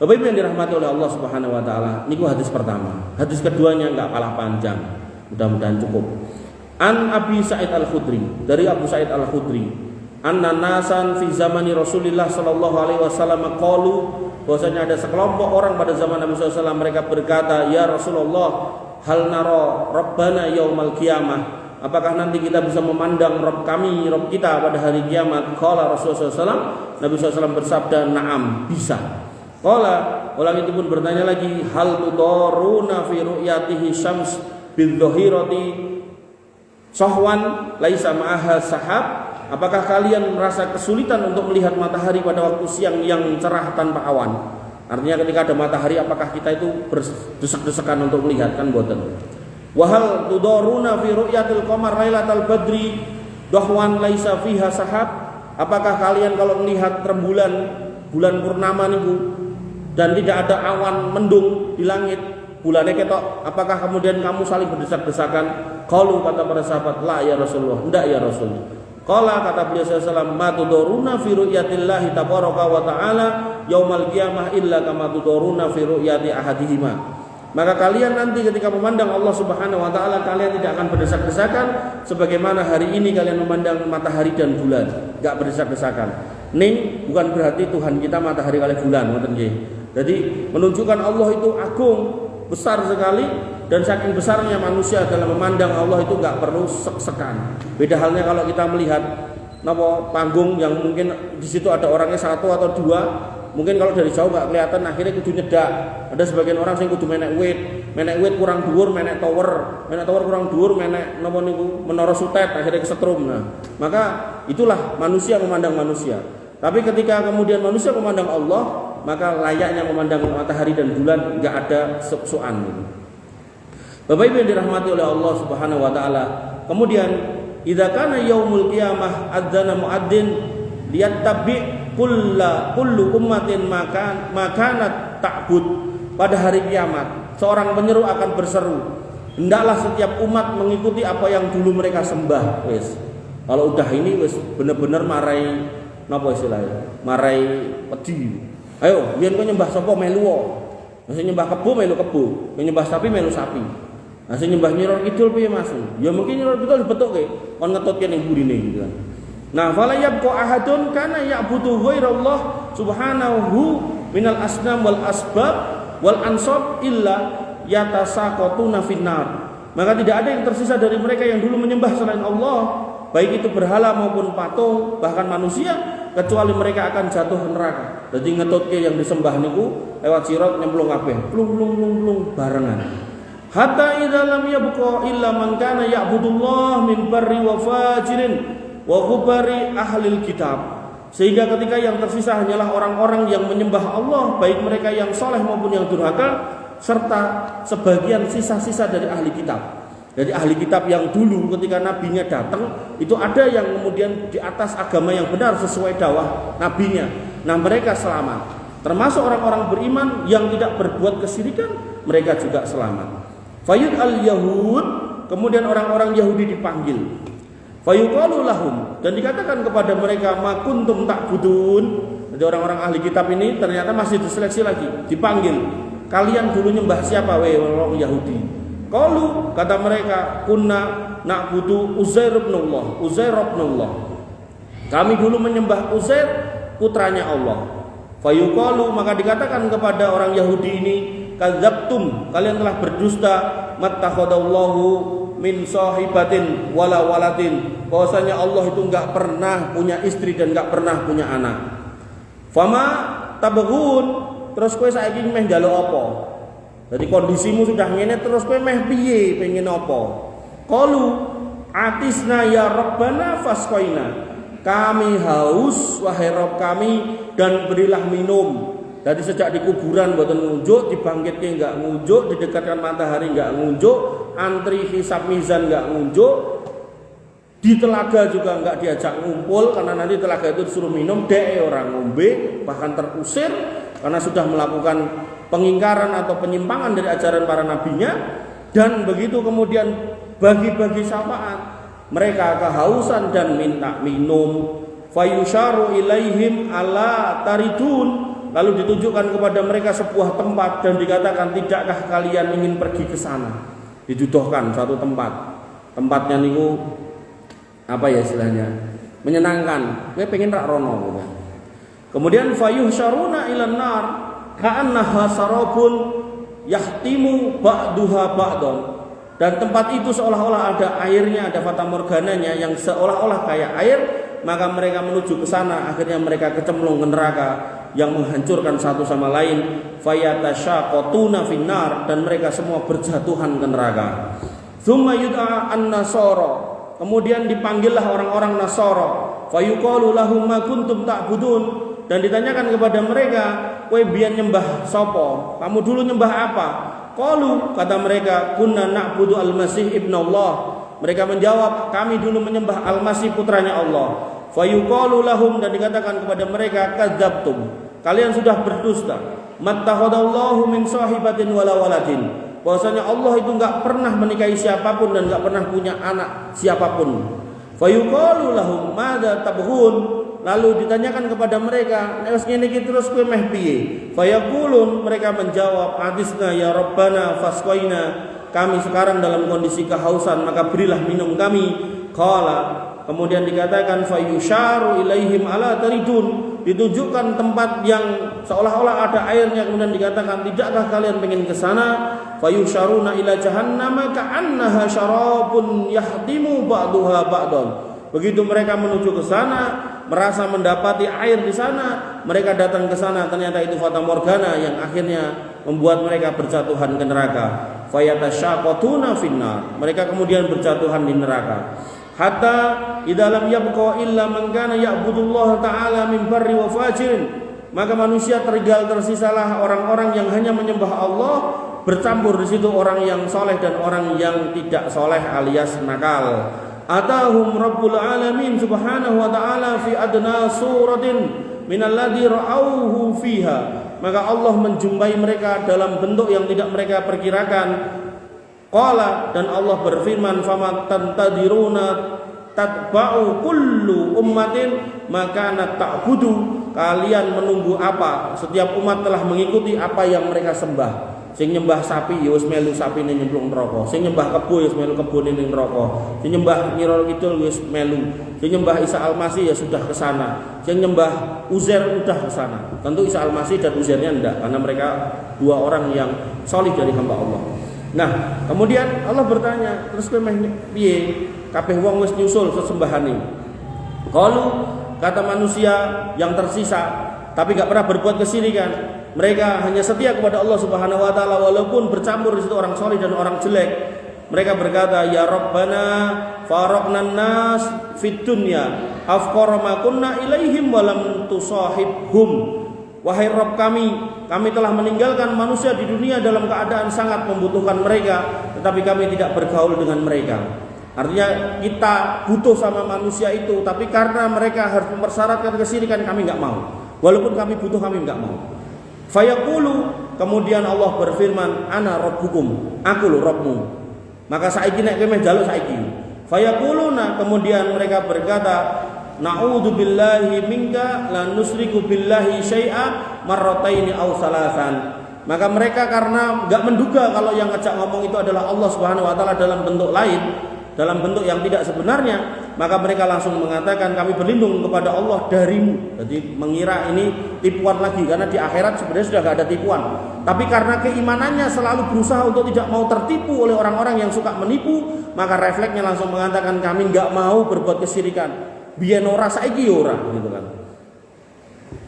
Bapak Ibu yang dirahmati oleh Allah Subhanahu wa taala, niku hadis pertama. Hadis keduanya enggak kalah panjang. Mudah-mudahan cukup. An Abi Sa'id Al-Khudri, dari Abu Sa'id Al-Khudri, anna nasan fi zamani Rasulillah sallallahu alaihi wasallam qalu, bahwasanya ada sekelompok orang pada zaman Nabi sallallahu alaihi wasallam, mereka berkata, ya Rasulullah, hal nara rabbana yaumal qiyamah, apakah nanti kita bisa memandang Rabb kami, Rabb kita pada hari kiamat? Qala Rasulullah SAW, Nabi SAW bersabda, na'am, bisa. Qala, orang itu pun bertanya lagi, hal tudaruna fi ru'yatihi syams bidh-dhahirati sahwan laisa ma'aha sahab. Apakah kalian merasa kesulitan untuk melihat matahari pada waktu siang yang cerah tanpa awan? Artinya ketika ada matahari, apakah kita itu berdesak-desakan untuk melihat? Kan boten. Wahal tudaruna fi ru'yatil qamar lailatal badri dahwan laisa fiha sahab. Apakah kalian kalau melihat rembulan bulan purnama niku dan tidak ada awan mendung di langit, bulannya ketok, apakah kemudian kamu saling berdesak-desakan? Qalu, kata para sahabat, la ya Rasulullah, enggak ya Rasul. Qala, kata beliau sallallahu alaihi wasallam, ma tudoruna fi ru'yatillahi tabaraka wa ta'ala yaumal qiyamah illa kama tudoruna fi ru'yati ahadihima. Maka kalian nanti ketika memandang Allah Subhanahu wa taala, kalian tidak akan berdesak-desakan sebagaimana hari ini kalian memandang matahari dan bulan, enggak berdesak-desakan. Ning bukan berarti Tuhan kita matahari kali bulan, ngoten nggih. Jadi menunjukkan Allah itu agung, besar sekali, dan saking besarnya manusia dalam memandang Allah itu nggak perlu sek-sekan. Beda halnya kalau kita melihat panggung yang mungkin di situ ada orangnya satu atau dua, mungkin kalau dari jauh nggak kelihatan, akhirnya kudu nyedak. Ada sebagian orang sing kudu menek wit kurang dhuwur, menek tower kurang dhuwur, menek napa niku menara sutet, akhirnya kesetrum. Nah, maka itulah manusia memandang manusia. Tapi ketika kemudian manusia memandang Allah, maka layaknya memandang matahari dan bulan, nggak ada suk-sukan. Bapak Ibu yang dirahmati oleh Allah Subhanahu wa taala. Kemudian idza kana yaumul qiyamah adzana muadzin liyattabi kullu ummatin makanat ta'bud. Pada hari kiamat seorang penyeru akan berseru, hendaklah setiap umat mengikuti apa yang dulu mereka sembah. Wis kalau udah ini wis bener-bener marai napa istilahnya, marai wedi. Ayo biyen kok nyembah sapa melu wae. Masih nyembah kebo melu kebo, nyembah sapi melu sapi. Masih nyembah Nyiror Kidul piye Mas? Ya mungkin Nyiror Kidul dibetukke kon ngetutke ning burine gitu kan. Nah, fala yabqa ahadun kana ya'budu ghairallah subhanahu minal asnam wal asbab wal ansab illa yatasaqatuna finnar. Maka tidak ada yang tersisa dari mereka yang dulu menyembah selain Allah, baik itu berhala maupun patung, bahkan manusia, kecuali mereka akan jatuh ke neraka. Jadi ngetutke yang disembah niku lewat sirat nyemplung kabeh, plung barengan. Hatta idza lam yabqa illa man kana ya'budullah min barri wa fajirin wa ghubari ahlil kitab. Sehingga ketika yang tersisa hanyalah orang-orang yang menyembah Allah, baik mereka yang soleh maupun yang durhaka, serta sebagian sisa-sisa dari ahli kitab. Jadi ahli kitab yang dulu ketika nabinya datang, itu ada yang kemudian di atas agama yang benar sesuai dakwah nabinya. Nah, mereka selamat. Termasuk orang-orang beriman yang tidak berbuat kesyirikan, mereka juga selamat. Fayud al-Yahud, kemudian orang-orang Yahudi dipanggil. Fayuqalu lahum, dan dikatakan kepada mereka, ma kuntum ta'budun. Jadi orang-orang ahli kitab ini ternyata masih diseleksi lagi, dipanggil. Kalian dulu nyembah siapa? Orang Yahudi. Qalu, kata mereka, kunna na'budu Uzair ibnullah, Uzair ibnullah. Kami dulu menyembah Uzair, putranya Allah. Fayuqalu, maka dikatakan kepada orang Yahudi ini, kadzabtum, kalian telah berdusta, mattakhadallahu min sahibatin wala waladin, bahwasanya Allah itu enggak pernah punya istri dan enggak pernah punya anak. Fama tabghun, terus kowe saiki meh njaluk apa? Jadi kondisimu sudah ngene, terus kowe meh piye, pengen apa? Qalu atisna ya rabbana fasqaina. Kami haus wahai Rabb kami, dan berilah minum. Jadi sejak di kuburan mboten ngunjuk, dibangkitke enggak ngunjuk, didekatkan matahari enggak ngunjuk, antri hisab mizan enggak ngunjuk, di telaga juga enggak diajak ngumpul karena nanti telaga itu disuruh minum, dek orang ngombe, bahkan terusir karena sudah melakukan pengingkaran atau penyimpangan dari ajaran para nabinya. Dan begitu kemudian bagi-bagi syafaat, mereka kehausan dan minta minum. Fayusharu ilaihim ala taridun, lalu ditunjukkan kepada mereka sebuah tempat dan dikatakan, tidakkah kalian ingin pergi ke sana? Diduduhkan suatu tempat. Tempatnya niku apa ya istilahnya? Menyenangkan. Kowe pengen rak rono. Kemudian fayuhsyaruna ilan nar ka'annaha sarabun yahtimu ba'duha ba'don. Dan tempat itu seolah-olah ada airnya, ada fata morgananya yang seolah-olah kayak air, maka mereka menuju ke sana, akhirnya mereka kecemplung ke neraka yang menghancurkan satu sama lain. Fayatasyaqqatuna finnar, dan mereka semua berjatuhan ke neraka. Tsumma yud'a an-nasara, kemudian dipanggillah orang-orang Nasara. Fayuqalu lahum ma kuntum ta'budun, dan ditanyakan kepada mereka, kowe biyen nyembah sapa? Kamu dulu nyembah apa? Qalu, kata mereka, kunna na'budu al-Masih ibnullah. Mereka menjawab, kami dulu menyembah Al-Masih putranya Allah. Fayuqalu lahum, dan dikatakan kepada mereka, kadzabtum, kalian sudah berdusta. Mattakhadallahu min sahibatin wala waladin, bahwasanya Allah itu enggak pernah menikahi siapapun dan enggak pernah punya anak siapapun. Fayuqalu lahum madza tabghun, lalu ditanyakan kepada mereka, nek wis ngene iki terus kowe meh piye? Fayaqulun, mereka menjawab, hadisna ya rabbana fasqaina, kami sekarang dalam kondisi kehausan, maka berilah minum kami. Qala, kemudian dikatakan fayusharu ilaihim ala taridun, ditunjukkan tempat yang seolah-olah ada airnya, kemudian dikatakan, tidakkah kalian pengen ke sana? Fayusharuna ila jahannama ka'annaha syarabun yahdimu ba'duha ba'don. Begitu mereka menuju ke sana, merasa mendapati air di sana, mereka datang ke sana, ternyata itu fata morgana yang akhirnya membuat mereka berjatuhan ke neraka. Fayatasyaqqatuna finnar, mereka kemudian berjatuhan di neraka. Hatta idza lam yabqa illa man kana ya'budullah ta'ala min barri wa fajirin, maka manusia tersisalah orang-orang yang hanya menyembah Allah, bercampur di situ orang yang soleh dan orang yang tidak soleh alias nakal. Atahum Rabbul Alamin subhanahu wa ta'ala fi adna suratin minalladhi ra'auhu fiha, maka Allah menjumpai mereka dalam bentuk yang tidak mereka perkirakan. Qala, dan Allah berfirman, fama tantadiruna tatba'u kullu ummatin makanat ta'budu, kalian menunggu apa? Setiap umat telah mengikuti apa yang mereka sembah. Sing nyembah sapi ya wis melu sapine nyemplung neraka, sing nyembah kebo ya wis melu kebone ning neraka, sing nyembah Nyi Roro Kidul wis melu, sing nyembah Isa Al-Masih ya sudah ke sana, sing nyembah Uzair udah ke sana. Tentu Isa Al-Masih dan Uzairnya enggak, karena mereka dua orang yang salih dari hamba Allah. Nah, kemudian Allah bertanya, terus kowe meh piye? Kabeh wong wis nyusul sesembahane. Qalu, kata manusia yang tersisa tapi enggak pernah berbuat kesyirikan, mereka hanya setia kepada Allah Subhanahu wa taala walaupun bercampur di situ orang saleh dan orang jelek. Mereka berkata, ya Rabbana faraqnan nas fid dunya afqara ma kunna ilaihim wa lam tusahibhum. Wahai Rabb kami telah meninggalkan manusia di dunia dalam keadaan sangat membutuhkan mereka, tetapi kami tidak bergaul dengan mereka. Artinya kita butuh sama manusia itu, tapi karena mereka harus mempersyaratkan kesyirikan, kami enggak mau. Walaupun kami butuh, kami enggak mau. Fayaqulu, kemudian Allah berfirman, ana rabbukum, aku lho Rabbmu. Maka saiki nek kowe njaluk saiki. Fayaquluna, kemudian mereka berkata, na'udzu billahi minka la nusriku billahi syai'a marrataini aw salasan. Maka mereka karena enggak menduga kalau yang ngajak ngomong itu adalah Allah Subhanahu wa taala dalam bentuk lain, dalam bentuk yang tidak sebenarnya, maka mereka langsung mengatakan kami berlindung kepada Allah darimu. Jadi mengira ini tipuan lagi, karena di akhirat sebenarnya sudah tidak ada tipuan. Tapi karena keimanannya selalu berusaha untuk tidak mau tertipu oleh orang-orang yang suka menipu, maka refleksnya langsung mengatakan kami enggak mau berbuat kesyirikan. Biyen ora saiki ora, gitu kan.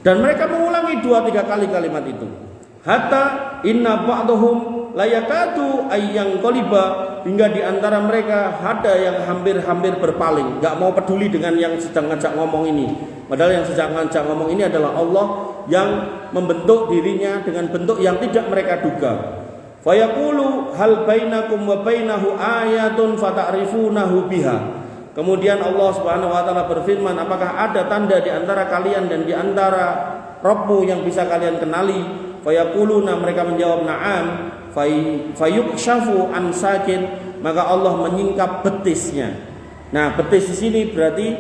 Dan mereka mengulangi 2-3 kali kalimat itu. Hatta inna ba'dahum layakatu ayyang qaliba, hingga di antara mereka ada yang hampir-hampir berpaling, enggak mau peduli dengan yang sedang ngajak ngomong ini. Padahal yang sedang ngajak ngomong ini adalah Allah yang membentuk dirinya dengan bentuk yang tidak mereka duga. Fayaqulu hal bainakum wa bainahu ayatun fata'rifunahu biha. Kemudian Allah Subhanahu wa taala berfirman, apakah ada tanda di antara kalian dan di antara Rabbmu yang bisa kalian kenali? Fayaquluna, mereka menjawab na'am. Fayukshafu an sakin, maka Allah menyingkap betisnya. Nah, betis di sini berarti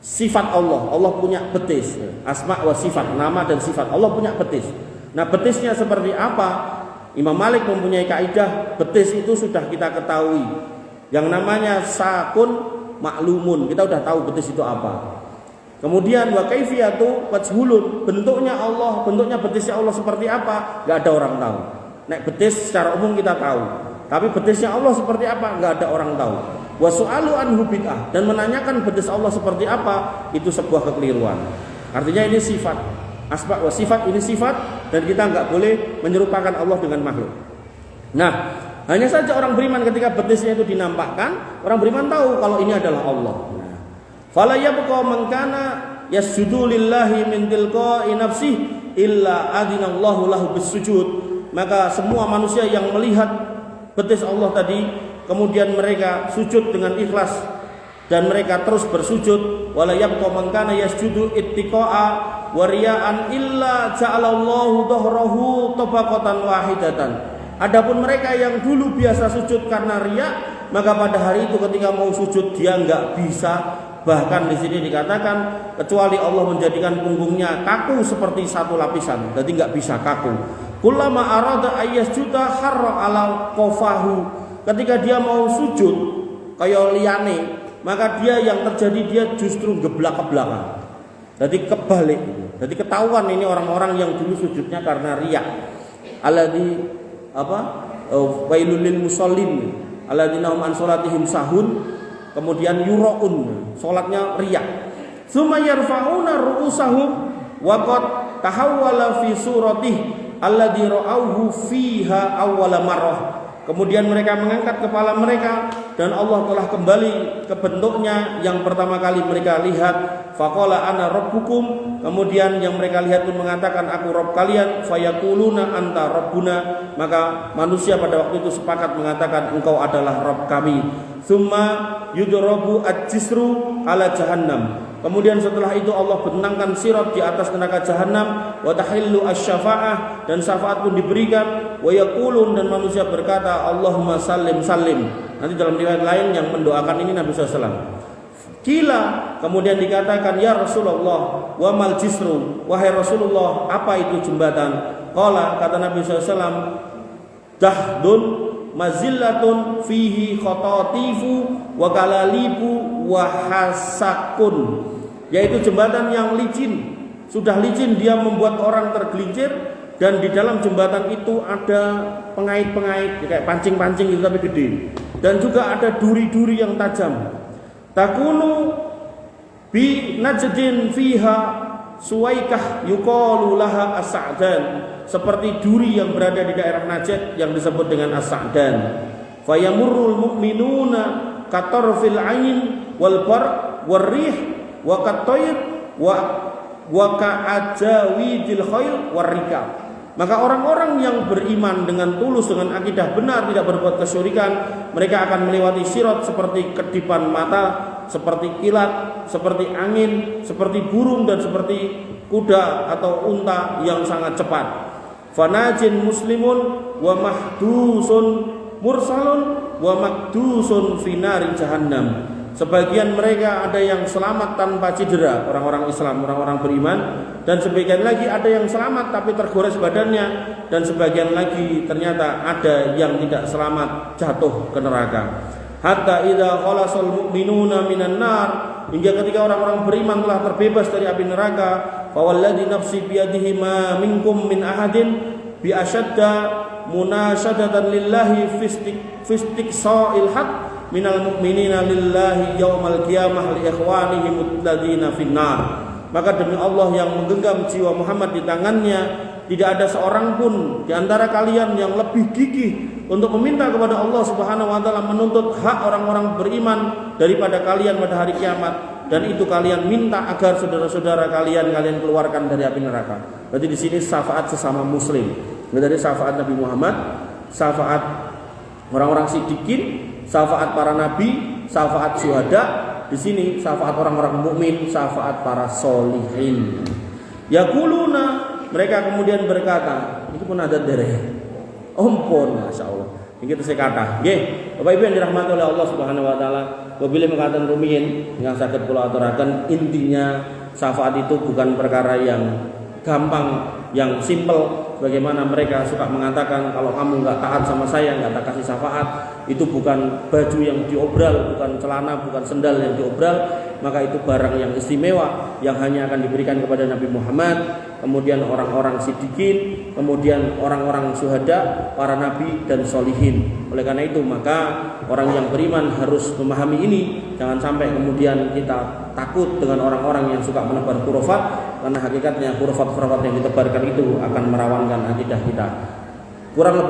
sifat Allah. Allah punya betis, asma wa sifat, nama dan sifat. Allah punya betis. Nah, betisnya seperti apa? Imam Malik mempunyai kaidah, betis itu sudah kita ketahui. Yang namanya sakun maklumun, kita udah tahu betis itu apa. Kemudian wa kaifiyatu majhulun, bentuknya Allah, bentuknya betisnya Allah seperti apa? Enggak ada orang tahu. Nek betis secara umum kita tahu, tapi betisnya Allah seperti apa? Enggak ada orang tahu. Wa su'alu anhu bid'ah, dan menanyakan betis Allah seperti apa itu sebuah kekeliruan. Artinya ini sifat, asma wa sifat, ini sifat, dan kita enggak boleh menyerupakan Allah dengan makhluk. Nah, hanya saja orang beriman ketika betisnya itu dinampakkan, orang beriman tahu kalau ini adalah Allah. Fala yabqa man kana yasjudu lillahi min tilqa'i nafsihi illa adinallahu lahu bisujud. Maka semua manusia yang melihat betis Allah tadi, kemudian mereka sujud dengan ikhlas dan mereka terus bersujud, wala yabqa man kana yasjudu ittiqa'a wa riya'an illa ja'alallahu dhahrahu tabaqatan wahidatan. Adapun mereka yang dulu biasa sujud karena riya, maka pada hari itu ketika mau sujud dia enggak bisa. Bahkan di sini dikatakan kecuali Allah menjadikan punggungnya kaku seperti satu lapisan, jadi enggak bisa kaku. Kullama arada ayyasjuda harra ala qafahu. Ketika dia mau sujud kaya liyane, maka dia yang terjadi dia justru geblak ke belakang. Jadi kebalik. Jadi ketahuan ini orang-orang yang dulu sujudnya karena riya. Alladzi wailul lil musallin alladzina hum an salatihim sahun, kemudian yuraun, salatnya riya. Tsumma yarfa'una ru'usahum wa qad tahawwala fi suratihi alladzi ra'awhu fiha awwala marrah. Kemudian mereka mengangkat kepala mereka dan Allah telah kembali ke bentuknya yang pertama kali mereka lihat. Faqala ana rabbukum, kemudian yang mereka lihat pun mengatakan aku Rabb kalian. Fayaquluna anta rabbuna, maka manusia pada waktu itu sepakat mengatakan engkau adalah Rabb kami. Tsumma yudrabu ajisru ala jahannam. Kemudian setelah itu Allah bentangkan sirat di atas neraka jahanam, wa tahillu asy-syafa'ah, dan syafaat pun diberikan, wa yaqulun, dan manusia berkata Allahumma sallim sallim. Nanti dalam riwayat lain yang mendoakan ini Nabi SAW. Kila, kemudian dikatakan ya Rasulullah wa mal jisru, wahai Rasulullah apa itu jembatan? Qala, kata Nabi SAW, dahdun mazillatun fihi khatatifu wa kalalibu wa hasakun, yaitu jembatan yang licin, sudah licin dia membuat orang tergelincir, dan di dalam jembatan itu ada pengait-pengait kayak pancing-pancing itu tapi gede, dan juga ada duri-duri yang tajam. Takunu bi najdin fiha suwaikah yuqalu laha as-sa'dan, seperti duri yang berada di daerah Najd yang disebut dengan as-sa'dan. Fayamurrul mu'minuna katarfil ain wal bar warrih wa katoir wa ka'ajawidil khail warrikab. Maka orang-orang yang beriman dengan tulus, dengan akidah benar, tidak berbuat kesyirikan, mereka akan melewati sirat seperti kedipan mata, seperti kilat, seperti angin, seperti burung, dan seperti kuda atau unta yang sangat cepat. Fanajin muslimun wa mahdusun mursalun wa makdusun finarin jahannam. Sebagian mereka ada yang selamat tanpa cedera, orang-orang Islam, orang-orang beriman, dan sebagian lagi ada yang selamat tapi tergores badannya, dan sebagian lagi ternyata ada yang tidak selamat, jatuh ke neraka. Hatta idza khalasal mu'minuna minan nar, hingga ketika orang-orang beriman telah terbebas dari api neraka, fa walladzi nafsi biyadihi ma minkum min ahadin bi asyadda munasyadatan lillahi fistiqsa'il haq minal mu'minina lillahi yaumal qiyamah li ikhwanihim alladzina finnar. Maka demi Allah yang menggenggam jiwa Muhammad di tangannya, tidak ada seorang pun di antara kalian yang lebih gigih untuk meminta kepada Allah Subhanahu wa taala menuntut hak orang-orang beriman daripada kalian pada hari kiamat, dan itu kalian minta agar saudara-saudara kalian keluarkan dari api neraka. Berarti di sini syafaat sesama muslim. Dari syafaat Nabi Muhammad, syafaat orang-orang siddiqin, syafaat para nabi, syafaat syuhada. Di sini syafaat orang-orang mukmin, syafaat para solihin. Yaquluna, mereka kemudian berkata, itu pun ada dereh. Ampun, masya Allah. Ini kita sekata. Nggih, Bapak Ibu yang dirahmati oleh Allah Subhanahu wa taala, wabila mengatakan rumiyin yang saged kula aturaken, intinya syafaat itu bukan perkara yang gampang, yang simple. Bagaimana mereka suka mengatakan, kalau kamu nggak taat sama saya, nggak tak kasih syafaat, itu bukan baju yang diobral, bukan celana, bukan sendal yang diobral, maka itu barang yang istimewa yang hanya akan diberikan kepada Nabi Muhammad, kemudian orang-orang siddiqin, kemudian orang-orang syuhada, para nabi dan solihin. Oleh karena itu maka orang yang beriman harus memahami ini, jangan sampai kemudian kita takut dengan orang-orang yang suka menebar khurafat, karena hakikatnya khurafat-khurafat yang ditebarkan itu akan merawankan akidah kita. Kurang lebih